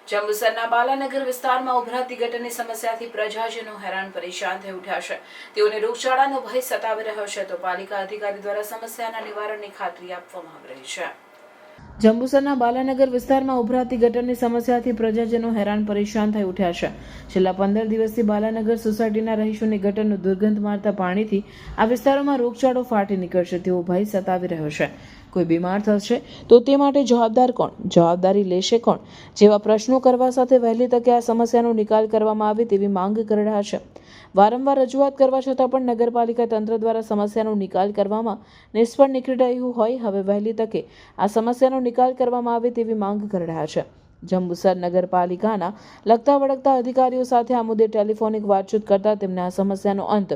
જંબુસરના બાલાનગર વિસ્તારમાં ઉભરાતી ગટરની સમસ્યાથી પ્રજાજનો હેરાન પરેશાન થઈ ઉઠ્યા છે। તેઓને રોગચાળાનો ભય સતાવી રહ્યો છે, તો પાલિકા અધિકારી દ્વારા સમસ્યાના નિવારણની ખાતરી આપવામાં આવી રહી છે। જંબુસરના બાલાનગર વિસ્તારમાં ઉભરાતી ગટરની સમસ્યાથી પ્રજાજનો હેરાન પરેશાન થઈ ઉઠ્યા છે। છેલ્લા 15 દિવસથી બાલાનગર સોસાયટીના રહીશોને ગટરનું દુર્ગંધ મારતા પાણીથી આ વિસ્તારોમાં રોગચાળો ફાટી નીકળશે તેવો ભય સતાવી રહ્યો છે। કોઈ બીમાર થશે તો તે માટે જવાબદાર કોણ, જવાબદારી લેશે કોણ જેવા પ્રશ્નો કરવા સાથે વહેલી તકે આ સમસ્યાનો નિકાલ કરવામાં આવે તેવી માંગ કરી રહ્યા છે। વારંવાર રજૂઆત કરવા છતાં પણ નગરપાલિકા તંત્ર દ્વારા સમસ્યાનો નિકાલ કરવામાં નિષ્ફળ નીકળી રહ્યું હોય હવે વહેલી તકે આ સમસ્યાનો નિકાલ કરવામાં આવે તેવી માંગ કરી રહ્યા છે। જંબુસર નગરપાલિકાના લગતા વળગતા અધિકારીઓ સાથે આ મુદ્દે ટેલિફોનિક વાતચીત કરતા તેમને આ સમસ્યાનો અંત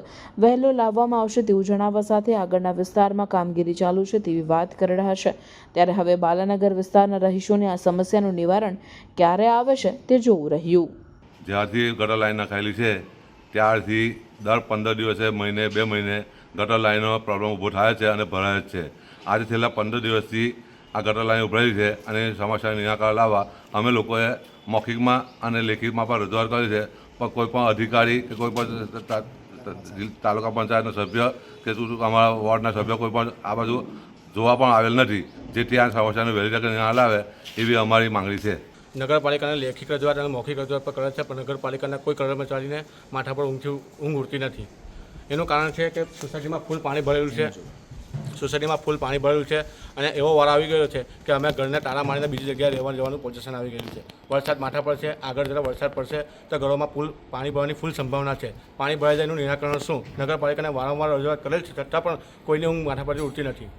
વહેલો લાવવામાં આવશે તેવું જણાવવા સાથે આગળના વિસ્તારમાં કામગીરી ચાલુ છે તેવી વાત કરી રહ્યા છે। ત્યારે હવે બાલાનગર વિસ્તારના રહીશોને આ સમસ્યાનું નિવારણ ક્યારે આવે છે તે જોવું રહ્યું। જ્યારથી ગટર લાઈન નખાયેલી છે ત્યારથી દર 15 દિવસે મહિને 2 મહિને ગટર લાઈનનો પ્રોબ્લેમ ઊભો થાય છે અને ભરાય જ છે। આજે છેલ્લા 15 દિવસથી આ ગટર લાઈન ઉભરાઈ છે અને સમસ્યાનું નિરાકરણ લાવવા અમે લોકોએ મૌખિકમાં અને લેખિતમાં પણ રજૂઆત કરી છે, પણ કોઈ પણ અધિકારી કે કોઈ પણ તાલુકા પંચાયતના સભ્ય કે અમારા વોર્ડના સભ્ય કોઈ પણ આ બાજુ જોવા પણ આવેલ નથી, જેથી આ સમસ્યાનું વહેલી તકે નિકાલ લાવે એવી અમારી માંગણી છે। નગરપાલિકાને લેખિત રજૂઆત અને મૌખિક રજૂઆત પર કરે છે, પણ નગરપાલિકાના કોઈ કર્મચારીને માથા પર ઊંઘ ઉડતી નથી। એનું કારણ છે કે સોસાયટીમાં ફૂલ પાણી ભરેલું છે, અને એવો વાર આવી ગયો છે કે અમે ઘરને તાળા મારીને બીજી જગ્યાએ રહેવા જવાનું પોઝિશન આવી ગયું છે। વરસાદ માથા પર છે, આગળ જરા વરસાદ પડશે તો ઘરોમાં પાણી ભરવાની ફૂલ સંભાવના છે। પાણી ભરાઈ જાય એનું નિરાકરણ શું? નગરપાલિકાને વારંવાર રજૂઆત કરેલ છે છતાં પણ કોઈને ઊંઘ માથા પરથી ઉડતી નથી।